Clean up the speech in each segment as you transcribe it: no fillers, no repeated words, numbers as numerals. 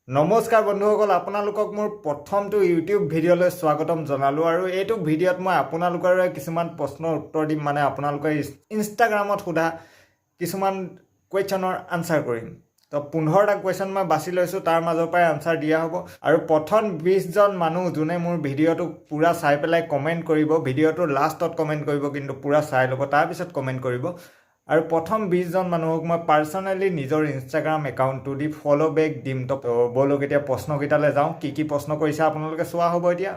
নমস্কাৰ বন্ধুসকল, আপোনালোকক মোৰ প্ৰথমটো ইউটিউব ভিডিঅ'লৈ স্বাগতম জনালোঁ আৰু এইটো ভিডিঅ'ত মই আপোনালোকৰে কিছুমান প্ৰশ্নৰ উত্তৰ দিম। মানে আপোনালোকে ইনষ্টাগ্ৰামত সোধা কিছুমান কুৱেশ্যনৰ আনচাৰ কৰিম। তো 15টা কুৱেশ্যন মই বাছি লৈছোঁ, তাৰ মাজৰ পৰাই আনচাৰ দিয়া হ'ব। আৰু প্ৰথম 20জন মানুহ যোনে মোৰ ভিডিঅ'টো পূৰা চাই পেলাই কমেণ্ট কৰিব, ভিডিঅ'টোৰ লাষ্টত কমেণ্ট কৰিব, কিন্তু পূৰা চাই ল'ব, তাৰপিছত কমেণ্ট কৰিব। আৰু প্ৰথম 20জন মানুহক মই পাৰ্চনেলি নিজৰ ইনষ্টাগ্ৰাম একাউণ্টটো দি ফ'ল' বেক দিম। তো ব'লক এতিয়া প্ৰশ্নকেইটালৈ যাওঁ। কি প্ৰশ্ন কৰিছে আপোনালোকে চোৱা হ'ব এতিয়া।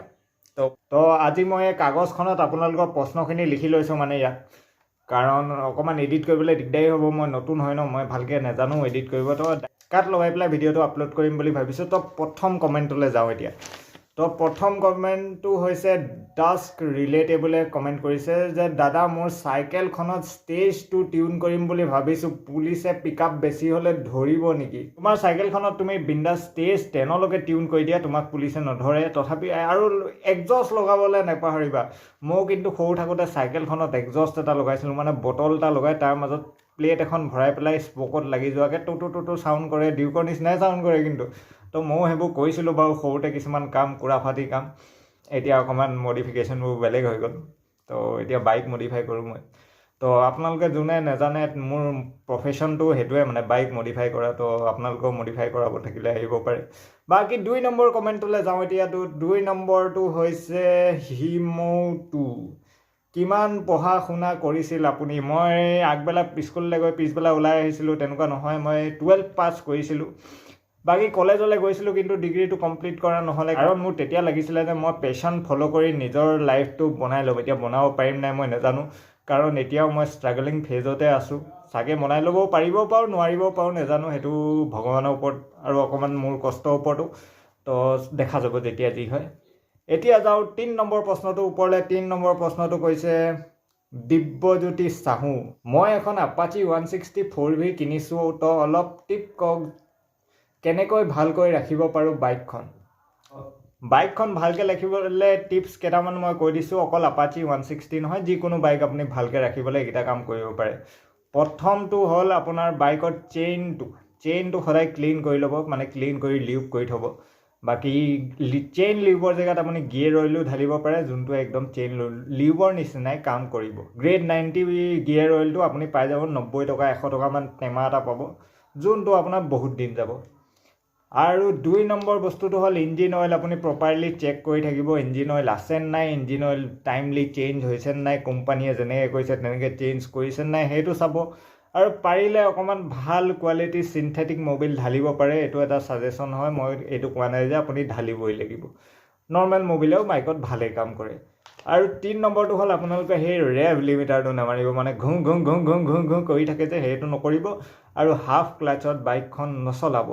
তো আজি মই এই কাগজখনত আপোনালোকৰ প্ৰশ্নখিনি লিখি লৈছোঁ, মানে ইয়াত কাৰণ অকণমান এডিট কৰিবলৈ দিগদাৰী হ'ব। মই নতুন হয় ন, মই ভালকৈ নাজানো এডিট কৰিব। তো কাট লগাই পেলাই ভিডিঅ'টো আপলোড কৰিম বুলি ভাবিছোঁ। তো প্ৰথম কমেণ্টলৈ যাওঁ এতিয়া। তো প্ৰথম কমেণ্টটো হৈছে ডাস্ক ৰিলেটেবলে কমেণ্ট কৰিছে যে দাদা, মোৰ চাইকেলখনত ষ্টেজটো টিউন কৰিম বুলি ভাবিছোঁ, পুলিচে পিক আপ বেছি হ'লে ধৰিব নেকি? তোমাৰ চাইকেলখনত তুমি বিন্দাছ ষ্টেজ 10লৈকে টিউন কৰি দিয়া, তোমাক পুলিচে নধৰে। তথাপি আৰু এগজষ্ট লগাবলৈ নাপাহৰিবা। ময়ো কিন্তু সৰু থাকোঁতে চাইকেলখনত এগজষ্ট এটা লগাইছিলোঁ, মানে বটল এটা লগাই তাৰ মাজত প্লেট এখন ভৰাই পেলাই স্পকত লাগি যোৱাকৈ টুটু চাউণ্ড কৰে, ডিউকৰ নিচিনাই চাউণ্ড কৰে কিন্তু। তো ময়ো সেইবোৰ কৰিছিলোঁ বাৰু সৰুতে, কিছুমান কাম কুৰাফাটি কাম। এতিয়া অকণমান মডিফিকেশ্যনবোৰ বেলেগ হৈ গ'ল। তো এতিয়া বাইক মডিফাই কৰোঁ মই। তো আপোনালোকে যোনে নাজানে, মোৰ প্ৰফেশ্যনটো সেইটোৱে, মানে বাইক মডিফাই কৰা। তো আপোনালোকেও মডিফাই কৰাব থাকিলে আহিব পাৰে। বাকী 2 নম্বৰ কমেণ্টটোলৈ যাওঁ এতিয়া। 2 নম্বৰটো হৈছে হিমৌ2। কিমান পঢ়া শুনা কৰিছিল আপুনি? মই আগবেলা স্কুললৈ গৈ পিছবেলা ওলাই আহিছিলোঁ, তেনেকুৱা নহয়। মই 12 পাছ কৰিছিলোঁ। বাকী কলেজলৈ গৈছিলোঁ, কিন্তু ডিগ্ৰীটো কমপ্লিট কৰা নহ'লে। কাৰণ মোৰ তেতিয়া লাগিছিলে যে মই পেশ্যন ফ'ল' কৰি নিজৰ লাইফটো বনাই ল'ম। এতিয়া বনাব পাৰিম নাই মই নাজানো, কাৰণ এতিয়াও মই ষ্ট্ৰাগলিং ফেজতে আছোঁ। চাগে বনাই ল'বও পাৰিবও পাৰোঁ, নোৱাৰিবও পাৰোঁ, নাজানো। সেইটো ভগৱানৰ ওপৰত আৰু অকণমান মোৰ কষ্টৰ ওপৰতো। তো দেখা যাব যেতিয়া যি হয়। এতিয়া যাওঁ 3 নম্বৰ প্ৰশ্নটো ওপৰলৈ। 3 নম্বৰ প্ৰশ্নটো কৈছে দিব্যজ্যোতি চাহু। মই এখন আপাচি 164V কিনিছোঁ, তো অলপ টিপ কওক কেনেকৈ ভালকৈ ৰাখিব পাৰোঁ বাইকখন। বাইকখন ভালকৈ ৰাখিবলৈ টিপছ কেইটামান মই কৈ দিছোঁ। অকল আপাচি 160 নহয়, যিকোনো বাইক আপুনি ভালকৈ ৰাখিবলৈ এইকেইটা কাম কৰিব পাৰে। প্ৰথমটো হ'ল আপোনাৰ বাইকৰ চেইনটো সদায় ক্লিন কৰি ল'ব, মানে ক্লিন কৰি লিউব কৰি থ'ব। বাকী চেইন লিউবৰ জেগাত আপুনি গিয়েৰ অইলো ঢালিব পাৰে, যোনটো একদম চেইন লিউবৰ নিচিনাই কাম কৰিব। গ্ৰেড 90 গিয়েৰ অইলটো আপুনি পাই যাব 90 টকা 100 টকামান টেমা এটা পাব, যোনটো আপোনাৰ বহুত দিন যাব। আৰু 2 নম্বৰ বস্তুটো হ'ল ইঞ্জিন অইল। আপুনি প্ৰপাৰলি চেক কৰি থাকিব, ইঞ্জিন অইল আছে নাই, ইঞ্জিন অইল টাইমলি চেঞ্জ হৈছে নাই, কোম্পানীয়ে যেনেকৈ কৈছে তেনেকৈ চেঞ্জ কৰিছে নাই, সেইটো চাব। আৰু পাৰিলে অকণমান ভাল কোৱালিটি চিন্থেটিক মবিল ঢালিব পাৰে। এইটো এটা ছাজেশ্যন হয়, মই এইটো কোৱা নাই যে আপুনি ঢালিবই লাগিব। নৰ্মেল মবিলেও বাইকত ভালেই কাম কৰে। আৰু 3 নম্বৰটো হ'ল আপোনালোকে সেই ৰেভ লিমিটাৰটো নামাৰিব, মানে ঘুং ঘুং ঘুং ঘুং ঘুং ঘুং কৰি থাকে যে, সেইটো নকৰিব। আৰু হাফ ক্লাছত বাইকখন নচলাব।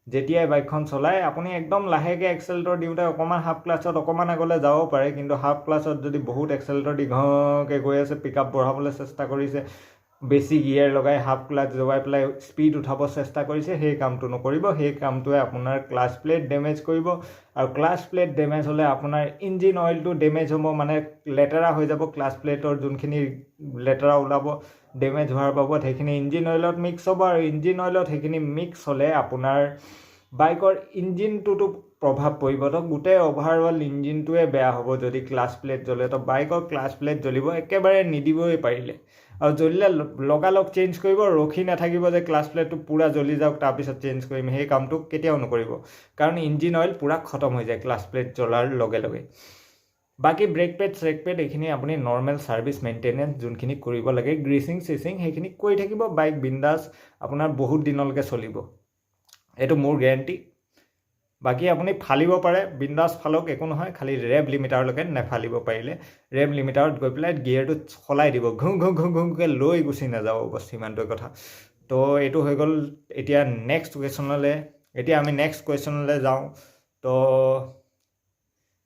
যেতিয়াই বাইকখন চলায় আপুনি একদম লাহেকৈ এক্সেলেটৰ দিওঁতে অকণমান হাফ ক্লাছত অকণমান আগলৈ যাব পাৰে, কিন্তু হাফ ক্লাছত যদি বহুত এক্সেলেটৰ দি ঘৰকৈ গৈ আছে, পিক আপ বঢ়াবলৈ চেষ্টা কৰিছে, বেছি গিয়াৰ লগাই হাফ ক্লাছ দবাই পেলাই স্পীড উঠাব চেষ্টা কৰিছে, সেই কামটো নকৰিব। সেই কামটোৱে আপোনাৰ ক্লাছ প্লেট ডেমেজ কৰিব। আৰু ক্লাছ প্লেট ডেমেজ হ'লে আপোনাৰ ইঞ্জিন অইলটো ডেমেজ হ'ব, মানে লেতেৰা হৈ যাব। ক্লাছ প্লেটৰ যোনখিনি লেতেৰা ওলাব, ডেমেজ হোৱাৰ বাবদ সেইখিনি ইঞ্জিন অইলত মিক্স হ'ব। আৰু ইঞ্জিন অইলত সেইখিনি মিক্স হ'লে আপোনাৰ বাইকৰ ইঞ্জিনটোতো প্ৰভাৱ পৰিব। তো গোটেই অভাৰঅল ইঞ্জিনটোৱে বেয়া হ'ব যদি ক্লাছ প্লেট জ্বলে। তো বাইকৰ ক্লাছ প্লেট জ্বলিব, একেবাৰে নিদিবই পাৰিলে। আৰু জ্বলিলে লগালগ চেঞ্জ কৰিব, ৰখি নাথাকিব যে ক্লাছ প্লেটটো পূৰা জ্বলি যাওক তাৰপিছত চেঞ্জ কৰিম। সেই কামটো কেতিয়াও নকৰিব, কাৰণ ইঞ্জিন অইল পূৰা খতম হৈ যায় ক্লাছ প্লেট জ্বলাৰ লগে লগে। বাকী ব্ৰেক পেড চেক পেড এইখিনি আপুনি নৰ্মেল ছাৰ্ভিচ মেইনটেনেঞ্চ যোনখিনি কৰিব লাগে, গ্ৰীচিং চিচিং সেইখিনি কৰি থাকিব। বাইক বিন্দাছ আপোনাৰ বহুত দিনলৈকে চলিব, এইটো মোৰ গেৰেণ্টি। বাকী আপুনি ফালিব পাৰে, বিন্দাছ ফালক, একো নহয়। খালি ৰেভ লিমিটাৰলৈকে নেফালিব পাৰিলে। ৰেভ লিমিটাৰত গৈ পেলাই গিয়েৰটো সলাই দিব, ঘুং ঘুং ঘুং ঘুংকৈ লৈ গুচি নাযাব, বছ সিমানটোৱে কথা। তো এইটো হৈ গ'ল। এতিয়া নেক্সট কুৱেশ্যনলৈ যাওঁ। তো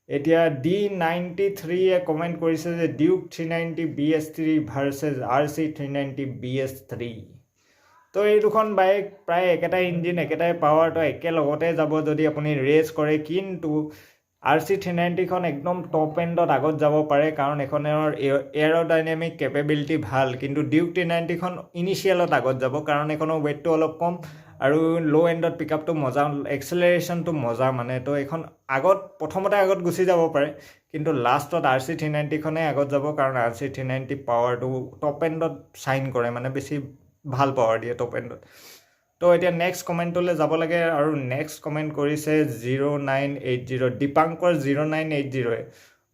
এতিয়া D93 কমেণ্ট কৰিছে যে Duke 390 BS3 versus RC 390 BS3। তো এই দুখন বাইক প্ৰায় একেটাই ইঞ্জিন, একেটাই পাৱাৰ, তো একেলগতে যাব যদি আপুনি ৰেচ কৰে। কিন্তু RC 390খন একদম টপ এণ্ডত আগত যাব পাৰে, কাৰণ এখনৰ এৰোডাইনামিক কেপেবিলিটি ভাল। কিন্তু ডিউক 390খন ইনিচিয়েলত আগত যাব, কাৰণ এখনৰ ৱেইটটো অলপ কম আৰু ল' এণ্ডত পিকআপটো মজা, এক্সেলাৰেশ্যনটো মজা মানে। তো এইখন প্ৰথমতে আগত গুচি যাব পাৰে, কিন্তু লাষ্টত RC390খনে আগত যাব, কাৰণ RC390 পাৱাৰটো টপ এণ্ডত চাইন কৰে, মানে বেছি ভাল পাৱাৰ দিয়ে টপ এণ্ডত। তো এতিয়া নেক্সট কমেণ্টলৈ যাব লাগে, আৰু নেক্সট কমেণ্ট কৰিছে 0980 দীপাংকৰ 0980।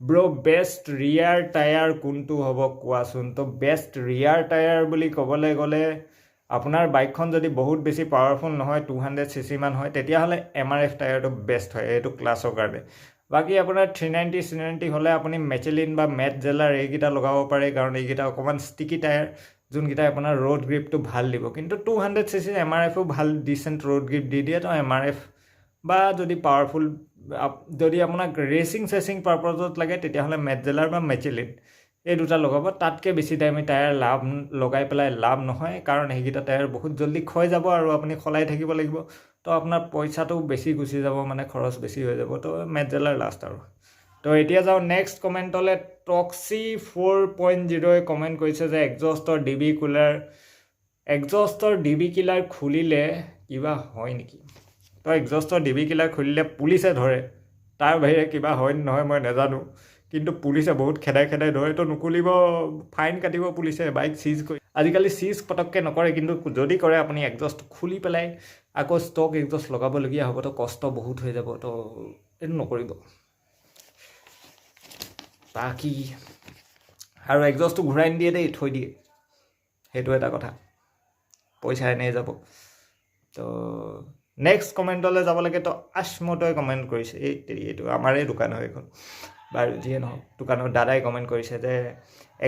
ব্ৰ' বেষ্ট ৰিয়াৰ টায়াৰ কোনটো হ'ব কোৱাচোন। তো বেষ্ট ৰিয়াৰ টায়াৰ বুলি ক'বলৈ গ'লে আপোনাৰ বাইকখন যদি বহুত বেছি পাৱাৰফুল নহয়, 200cc মান হয়, তেতিয়াহ'লে MRF টায়াৰটো বেষ্ট হয় এইটো ক্লাছৰ কাৰণে। বাকী আপোনাৰ 390 হ'লে আপুনি মেচেলিন বা মেট জেলাৰ এইকেইটা লগাব পাৰে, কাৰণ এইকেইটা অকণমান ষ্টিকি টায়াৰ, যোনকেইটা আপোনাৰ ৰ'ড গ্ৰিপটো ভাল দিব। কিন্তু 200cc MRFও ভাল ডিচেণ্ট ৰ'ড গ্ৰিপ দি দিয়ে। তো MRF বা যদি পাৱাৰফুল, যদি আপোনাক ৰেচিং পাৰপজত লাগে, তেতিয়াহ'লে মেট জেলাৰ বা মেচেলিন এই দুটা লগাব। তাতকৈ বেছি দামী টায়াৰ লগাই পেলাই লাভ নহয়, কাৰণ সেইকেইটা টায়াৰ বহুত জল্দি ক্ষয় যাব আৰু আপুনি সলাই থাকিব লাগিব। তো আপোনাৰ পইচাটো বেছি গুচি যাব, মানে খৰচ বেছি হৈ যাব। তো মেট জেলাৰ লাষ্ট আৰু। তো এতিয়া যাওঁ নেক্সট কমেণ্টলৈ। টক্সি 4.0 কমেণ্ট কৰিছে যে এক্সজষ্টৰ DB কিলাৰ খুলিলে কিবা হয় নেকি। তো এক্সজষ্টৰ DB কিলাৰ খুলিলে পুলিচে ধৰে, তাৰ বাহিৰে কিবা হয় নহয় মই নাজানো, কিন্তু পুলিচে বহুত খেদাই ধৰে। তো নুকুলিব, ফাইন কাটিব পুলিচে, বাইক চিজ কৰি। আজিকালি চিজ পটককৈ নকৰে, কিন্তু যদি কৰে আপুনি এক্সজষ্ট খুলি পেলাই আকৌ ষ্টক এক্সজষ্ট লগাবলগীয়া হ'ব। তো কষ্ট বহুত হৈ যাব, তো এইটো নকৰিব। বাকী আৰু এক্সজষ্টটো ঘূৰাই নিদিয়ে দেই, থৈ দিয়ে, সেইটো এটা কথা, পইচা এনেই যাব। তো নেক্সট কমেণ্টলৈ যাব লাগে। তো আসমতই কমেণ্ট কৰিছে, এইটো আমাৰে দোকান হয় এইখন, বাৰু যিয়ে নহওক দোকানৰ দাদাই কমেণ্ট কৰিছে যে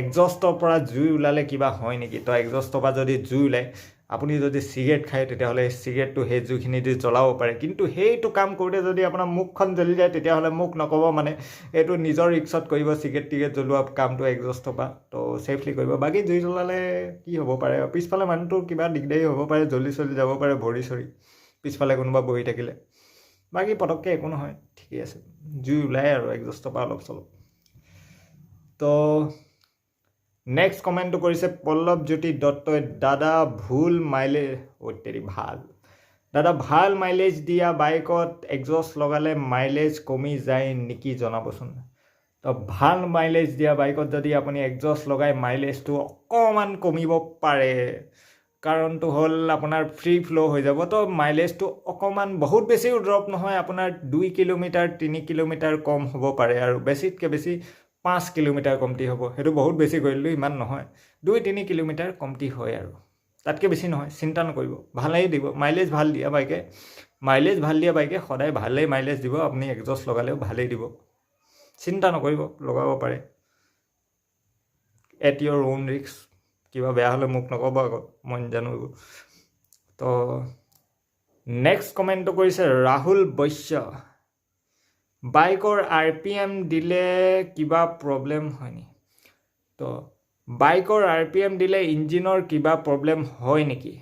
এক্সজষ্টৰ পৰা জুই ওলালে কিবা হয় নেকি। তো এক্সজষ্টৰ পৰা যদি জুই ওলায়, আপুনি যদি চিগাৰেট খায়, তেতিয়াহ'লে চিগাৰেটটো সেই জুইখিনি দি জ্বলাব পাৰে। কিন্তু সেইটো কাম কৰোঁতে যদি আপোনাৰ মুখখন জ্বলি যায়, তেতিয়াহ'লে মোক নক'ব, মানে এইটো নিজৰ ৰিক্সত কৰিব, চিগাৰেট জ্বলোৱা কামটো এক্সজষ্টৰ পৰা। তো ছেফলি কৰিব। বাকী জুই জ্বলালে কি হ'ব পাৰে, পিছফালে মানুহটোৰ কিবা দিগদাৰী হ'ব পাৰে, জ্বলি যাব পাৰে ভৰি চৰি, পিছফালে কোনোবা বহি থাকিলে। বাকী পটককৈ একো নহয়, ঠিকেই আছে, জুই ওলায় আৰু এক্সজষ্টৰ পৰা অলপ চলপ। তো নেক্সট কমেণ্টটো কৰিছে পল্লৱজ্যোতি দত্তই। দাদা ভাল মাইলেজ দিয়া বাইকত এক্সজষ্ট লগালে মাইলেজ কমি যায় নেকি, জনাবচোন। তো ভাল মাইলেজ দিয়া বাইকত যদি আপুনি এক্সজষ্ট লগাই, মাইলেজটো অকণমান কমিব পাৰে। কাৰণটো হ'ল আপোনাৰ ফ্ৰী ফ্ল' হৈ যাব। তো মাইলেজটো অকণমান, বহুত বেছিও ড্ৰপ নহয়, আপোনাৰ 2 কিলোমিটাৰ 3 কিলোমিটাৰ কম হ'ব পাৰে, আৰু বেছিতকৈ বেছি 5 কিলোমিটাৰ কমতি হ'ব। সেইটো বহুত বেছি কৰিলোঁ, ইমান নহয়, 2-3 কিলোমিটাৰ কমতি হয়, আৰু তাতকৈ বেছি নহয়, চিন্তা নকৰিব, ভালেই দিব। মাইলেজ ভাল দিয়া বাইকে সদায় ভালেই মাইলেজ দিব। আপুনি এক্সজষ্ট লগালেও ভালেই দিব, চিন্তা নকৰিব, লগাব পাৰে। At your on risk. কিবা বেয়া হ'লে মোক নক'ব আকৌ, মই নাজানো এইবোৰ। তো নেক্সট কমেণ্টটো কৰিছে ৰাহুল বৈশ্য। বাইকৰ RPM দিলে কিবা প্ৰব্লেম হয় নি। তো বাইকৰ RPM দিলে ইঞ্জিনৰ কিবা প্ৰব্লেম হয় নেকি।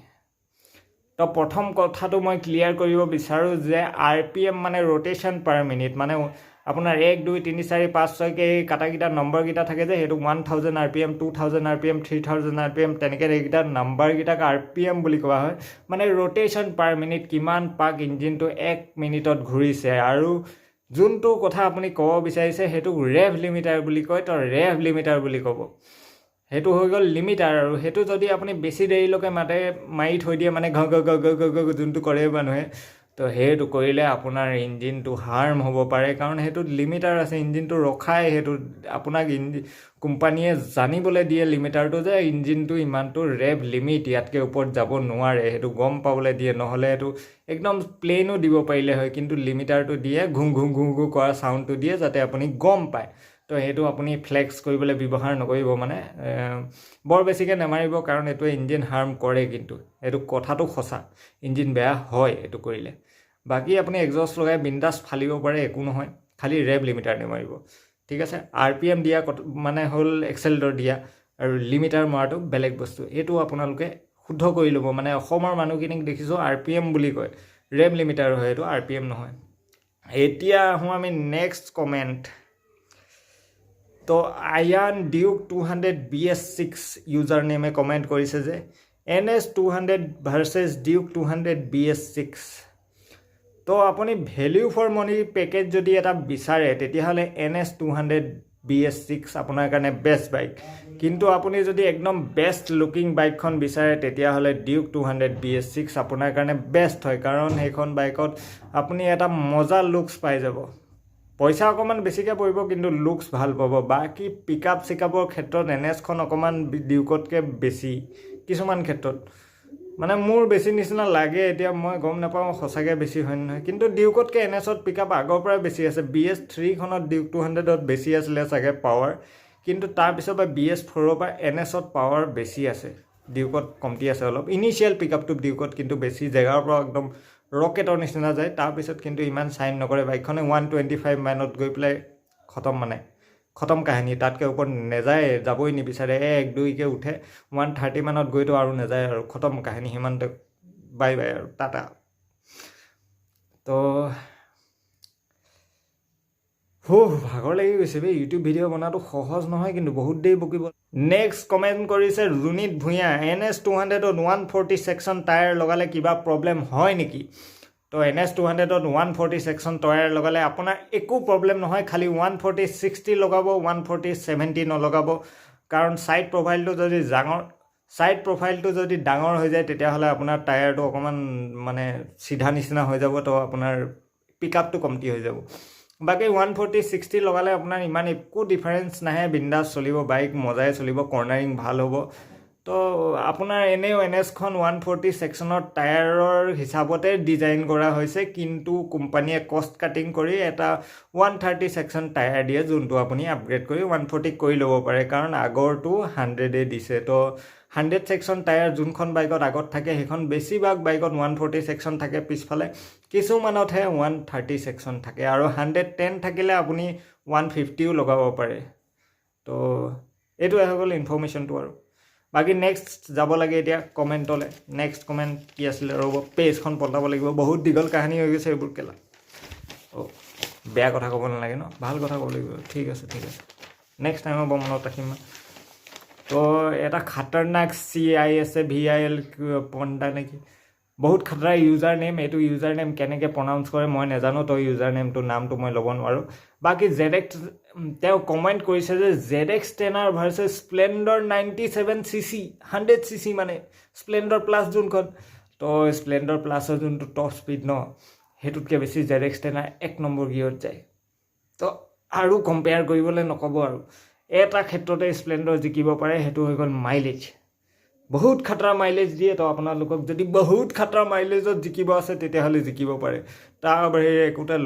তো প্ৰথম কথাটো মই ক্লিয়াৰ কৰিব বিচাৰোঁ যে RPM মানে ৰ'টেশ্যন পাৰ মিনিট, মানে আপোনাৰ 1 2 3 4 5 6কৈ এই কাটাকেইটা নম্বৰকেইটা থাকে যে, সেইটো 1000 RPM 2000 RPM 3000 RPM, তেনেকৈ এইকেইটা নাম্বাৰকেইটাক RPM বুলি কোৱা হয়। মানে ৰ'টেশ্যন পাৰ মিনিট, কিমান পাক ইঞ্জিনটো 1 মিনিটত ঘূৰিছে। আৰু যোনটো কথা আপুনি ক'ব বিচাৰিছে, সেইটো ৰেভ লিমিটাৰ বুলি কয়। তো ৰেভ লিমিটাৰ বুলি ক'ব, সেইটো হৈ গ'ল লিমিটাৰ। আৰু সেইটো যদি আপুনি বেছি দেৰিলৈকে মাৰি থৈ দিয়ে, মানে ঘ যোনটো কৰে মানুহে, তো সেইটো কৰিলে আপোনাৰ ইঞ্জিনটো হাৰ্ম হ'ব পাৰে, কাৰণ সেইটোত লিমিটাৰ আছে, ইঞ্জিনটো ৰখাই। সেইটো আপোনাক কোম্পানীয়ে জানিবলৈ দিয়ে লিমিটাৰটো, যে ইঞ্জিনটো ইমানটো ৰেভ লিমিট, ইয়াতকৈ ওপৰত যাব নোৱাৰে, সেইটো গম পাবলৈ দিয়ে। নহ'লে সেইটো একদম প্লেইনো দিব পাৰিলে হয়, কিন্তু লিমিটাৰটো দিয়ে, ঘুং কৰা চাউণ্ডটো দিয়ে, যাতে আপুনি গম পায়। তো সেইটো আপুনি ফ্লেক্স কৰিবলৈ ব্যৱহাৰ নকৰিব, মানে বৰ বেছিকৈ নামাৰিব, কাৰণ এইটোৱে ইঞ্জিন হাৰ্ম কৰে। কিন্তু এইটো কথাটো সঁচা, ইঞ্জিন বেয়া হয় এইটো কৰিলে। বাকী আপুনি এক্সজষ্ট লগাই বিন্দাছ ফালিব পাৰে, একো নহয়, খালি ৰেভ লিমিটাৰ নেমাৰিব, ঠিক আছে। RPM দিয়া মানে হ'ল এক্সেলেটৰ দিয়া, আৰু লিমিটাৰ মৰাটো বেলেগ বস্তু। এইটো আপোনালোকে শুদ্ধ কৰি ল'ব। মানে অসমৰ মানুহখিনিক দেখিছোঁ RPM বুলি কয়, ৰেভ লিমিটাৰ হয়, এইটো RPM নহয়। এতিয়া আহোঁ আমি নেক্সট কমেণ্ট। তো আয়ান ডিউক 200 BS6 ইউজাৰ নেমে কমেণ্ট কৰিছে যে NS200 ভাৰ্চেছ ডিউক 200 BS6 তো আপুনি ভেলিউ ফৰ মনি পেকেজ যদি এটা বিচাৰে তেতিয়াহ'লে NS200 BS6 আপোনাৰ কাৰণে বেষ্ট বাইক কিন্তু আপুনি যদি একদম বেষ্ট লুকিং বাইকখন বিচাৰে তেতিয়াহ'লে ডিউক 200 BS6 আপোনাৰ কাৰণে বেষ্ট হয় কাৰণ সেইখন বাইকত আপুনি এটা মজা লুকছ পাই যাব পইচা অকণমান বেছিকৈ পৰিব কিন্তু লুকছ ভাল পাব বাকী পিকআপ চিকআপৰ ক্ষেত্ৰত NSখন অকণমান ডিউকতকৈ বেছি কিছুমান ক্ষেত্ৰত মানে মোৰ বেছি নিচিনা লাগে এতিয়া মই গম নাপাওঁ সঁচাকৈ বেছি হয় নহয় কিন্তু ডিউকতকৈ NSত পিকআপ আগৰ পৰাই বেছি আছে BS3খনত ডিউক 200ত বেছি আছিলে চাগে পাৱাৰ কিন্তু তাৰপিছত বা BS4ৰ পৰা NSত পাৱাৰ বেছি আছে ডিউকত কমটি আছে অলপ ইনিচিয়েল পিকআপটো ডিউকত কিন্তু বেছি জেগাৰ পৰা একদম ৰকেটৰ নিচিনা যায় তাৰপিছত কিন্তু ইমান চাইন নকৰে বাইকখনে 125 মাইলত গৈ পেলাই খতম কাহিনী তাতকৈ ওপৰত নেযায় যাবই নিবিচাৰে 1-2কৈ উঠে 130 মানত গৈতো আৰু নেযায় আৰু খতম কাহিনী সিমানতে বাই বাই আৰু টাটা তো ভাগৰ লাগি গৈছে বে ইউটিউব ভিডিঅ' বনাটো সহজ নহয় কিন্তু বহুত দেৰি বকিব নেক্সট কমেণ্ট কৰিছে ৰুণিত ভূঞা NS200ত 140 ছেকশ্যন টায়াৰ লগালে কিবা প্ৰব্লেম হয় নেকি তো NS200ত 140 ছেকশ্যন টায়াৰ লগালে আপোনাৰ একো প্ৰব্লেম নহয় খালি 140/60 লগাব 140/70 নলগাব কাৰণ ছাইড প্ৰফাইলটো যদি ডাঙৰ হৈ যায় তেতিয়াহ'লে আপোনাৰ টায়াৰটো অকণমান মানে চিধা নিচিনা হৈ যাব তো আপোনাৰ পিকআপটো কমটি হৈ যাব বাকী 140/60 লগালে আপোনাৰ ইমান একো ডিফাৰেঞ্চ নাহে বিন্দাছ চলিব বাইক মজাই চলিব কৰ্নাৰিং ভাল হ'ব তো আপোনাৰ এনেও NSখন 140 ছেকশ্যনৰ টায়াৰৰ হিচাপতে ডিজাইন কৰা হৈছে কিন্তু কোম্পানীয়ে কষ্ট কাটিং কৰি এটা 130 ছেকশ্যন টায়াৰ দিয়ে যোনটো আপুনি আপগ্ৰেড কৰি 140 কৰি ল'ব পাৰে কাৰণ আগৰটো 100 দিছে তো 100 ছেকশ্যন টায়াৰ যোনখন বাইকত আগত থাকে সেইখন বেছিভাগ বাইকত 140 ছেকশ্যন থাকে পিছফালে কিছুমানতহে 130 ছেকশ্যন থাকে আৰু 110 থাকিলে আপুনি 150ও লগাব পাৰে তো এইটোৱে হৈ গ'ল ইনফৰ্মেশ্যনটো আৰু বাকী নেক্সট যাব লাগে এতিয়া কমেণ্টলৈ নেক্সট কমেণ্ট কি আছিলে ৰ'ব পেজখন পল্টাব লাগিব বহুত দীঘল কাহিনী হৈ গৈছে এইবোৰ কেলা বেয়া কথা ক'ব নালাগে ন ভাল কথা ক'ব লাগিব ঠিক আছে নেক্সট টাইমৰ পৰা মনত ৰাখিম তো এটা খাতাৰনাক CISAVIL পণ্টা নেকি বহুত খাতৰা ইউজাৰ নেম এইটো ইউজাৰ নেম কেনেকৈ প্ৰনাউন্স কৰে মই নাজানো তো ইউজাৰ নেমটো নামটো মই ল'ব নোৱাৰোঁ বাকী ZX তেওঁ কমেণ্ট কৰিছে যে ZX10R versus Splendor 97cc 100cc মানে স্প্লেণ্ডাৰ প্লাছ যোনখন তো স্প্লেণ্ডাৰ প্লাছৰ যোনটো টপ স্পীড ন সেইটোতকৈ বেছি ZX10R 1 নম্বৰ গিয়ৰত যায় তো আৰু কম্পেয়াৰ কৰিবলৈ নক'ব আৰু এটা ক্ষেত্ৰতে স্প্লেণ্ডাৰ জিকিব পাৰে সেইটো হৈ গ'ল মাইলেজ বহুত খাতৰা মাইলেজ দিয়ে তো আপোনালোকক যদি বহুত খাতৰা মাইলেজত জিকিব আছে তেতিয়াহ'লে জিকিব পাৰে তাৰ বাহিৰে একোটা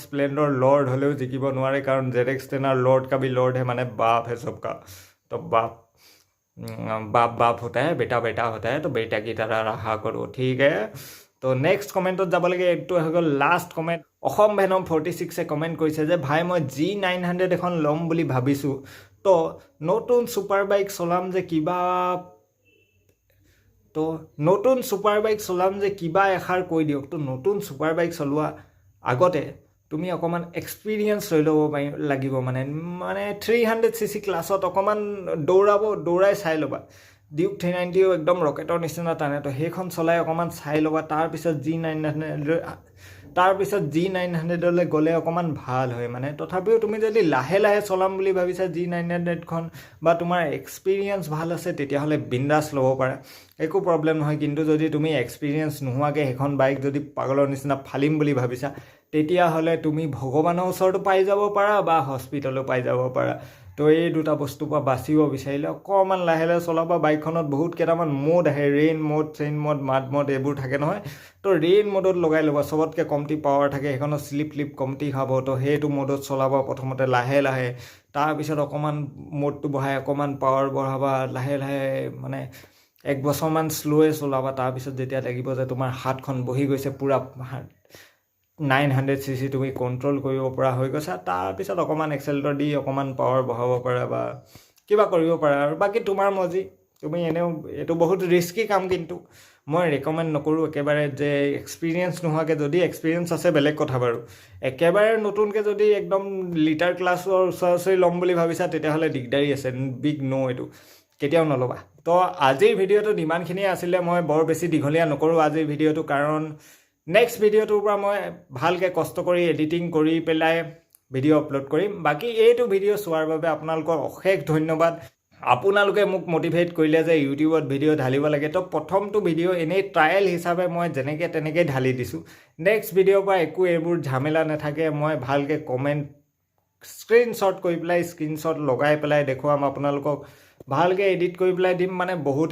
স্প্লেণ্ডাৰ লৰ্ড হ'লেও জিকিব নোৱাৰে কাৰণ ZX10R লৰ্ড কাবি লৰ্ড হে মানে বাপ হে সবকা তো বাপ होता है बेटा होता है तो बेटा की तरह रहा करो ठीक है তো নেক্সট কমেণ্টত যাব লাগে এইটো হৈ গ'ল last comment Assam venom 46 comment কৰিছে যে ভাই মই G900 এখন ল'ম বুলি ভাবিছোঁ তো নতুন ছুপাৰ বাইক চলাম যে কিবা এষাৰ কৈ দিয়ক তো নতুন ছুপাৰ বাইক চলোৱা আগতে তুমি অকণমান এক্সপিৰিয়েঞ্চ লৈ ল'ব লাগিব মানে 300cc ক্লাছত অকণমান দৌৰাই চাই ল'বা ডিউক 390ও একদম ৰকেটৰ নিচিনা টানে তো সেইখন চলাই অকণমান চাই ল'বা তাৰপিছত G900লৈ গ'লে অকণমান ভাল হয় মানে তথাপিও তুমি যদি লাহে লাহে চলাম বুলি ভাবিছা G900খন বা তোমাৰ এক্সপিৰিয়েঞ্চ ভাল আছে তেতিয়াহ'লে বিন্দাছ ল'ব পাৰা একো প্ৰব্লেম নহয় কিন্তু যদি তুমি এক্সপিৰিয়েঞ্চ নোহোৱাকৈ সেইখন বাইক যদি পাগলৰ নিচিনা ফালিম বুলি ভাবিছা তেতিয়াহ'লে তুমি ভগৱানৰ ওচৰতো পাই যাব পাৰা বা হস্পিটেলো পাই যাব পাৰা তো এই দুটা বস্তুৰ পৰা বাচিব বিচাৰিলে অকণমান লাহে লাহে চলাবা বাইকখনত বহুত কেইটামান মোড আহে rain mode chain mode মাড mode এইবোৰ থাকে নহয় তো ৰেইন মোডত লগাই ল'বা চবতকৈ কমটি পাৱাৰ থাকে সেইখনত শ্লিপ কমটি খাব তো সেইটো মোডত চলাবা প্ৰথমতে লাহে লাহে তাৰপিছত অকণমান মোডটো বঢ়াই অকণমান পাৱাৰ বঢ়াবা লাহে লাহে মানে 1 বছৰমান শ্লোৱে চলাবা তাৰপিছত যেতিয়া লাগিব যে তোমাৰ হাতখন বহি গৈছে পুৰা 900cc তুমি কণ্ট্ৰল কৰিব পৰা হৈ গৈছা তাৰপিছত অকণমান এক্সেলেটৰ দি অকণমান পাৱাৰ বঢ়াব পাৰা বা কিবা কৰিব পাৰা আৰু বাকী তোমাৰ মৰ্জি তুমি এনেও এইটো বহুত ৰিস্কি কাম কিন্তু মই ৰেকমেণ্ড নকৰোঁ একেবাৰে যে এক্সপিৰিয়েঞ্চ নোহোৱাকৈ যদি এক্সপিৰিয়েঞ্চ আছে বেলেগ কথা বাৰু একেবাৰে নতুনকৈ যদি একদম লিটাৰ ক্লাছৰ ওচৰা ওচৰি ল'ম বুলি ভাবিছা তেতিয়াহ'লে দিগদাৰী আছে বিগ ন' এইটো কেতিয়াও নল'বা তো আজিৰ ভিডিঅ'টোত ইমানখিনিয়ে আছিলে মই বৰ বেছি দীঘলীয়া নকৰোঁ আজিৰ ভিডিঅ'টো কাৰণ নেক্সট ভিডিঅ'টোৰ পৰা মই ভালকৈ কষ্ট কৰি এডিটিং কৰি পেলাই ভিডিঅ' আপলোড কৰিম বাকী এইটো ভিডিঅ' চোৱাৰ বাবে আপোনালোকৰ অশেষ ধন্যবাদ আপোনালোকে মোক মটিভেট কৰিলে যে ইউটিউবত ভিডিঅ' ঢালিব লাগে তো প্ৰথমটো ভিডিঅ' এনেই ট্ৰায়েল হিচাপে মই যেনেকৈ তেনেকৈ ঢালি দিছোঁ নেক্সট ভিডিঅ'ৰ পৰা একো এইবোৰ ঝামেলা নাথাকে মই ভালকৈ কমেণ্ট স্ক্ৰীনশ্বট কৰি পেলাই স্ক্ৰীনশ্বট লগাই পেলাই দেখুৱাম আপোনালোকক ভালকৈ এডিট কৰি পেলাই দিম মানে বহুত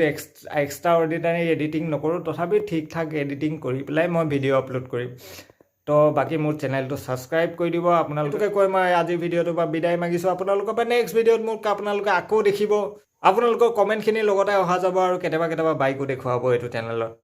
এক্সট্ৰা অৰ্ডিনাৰী এডিটিং নকৰোঁ তথাপি ঠিক ঠাক এডিটিং কৰি পেলাই মই ভিডিঅ' আপলোড কৰিম তো বাকী মোৰ চেনেলটো ছাবস্ক্ৰাইব কৰি দিব আপোনালোকে কৈ মই আজিৰ ভিডিঅ'টোৰ পৰা বিদায় মাগিছোঁ আপোনালোকৰ পৰা নেক্সট ভিডিঅ'ত মোক আপোনালোকে আকৌ দেখিব আপোনালোকৰ কমেণ্টখিনিৰ লগতে অহা যাব আৰু কেতিয়াবা বাইকো দেখুৱাব এইটো চেনেলত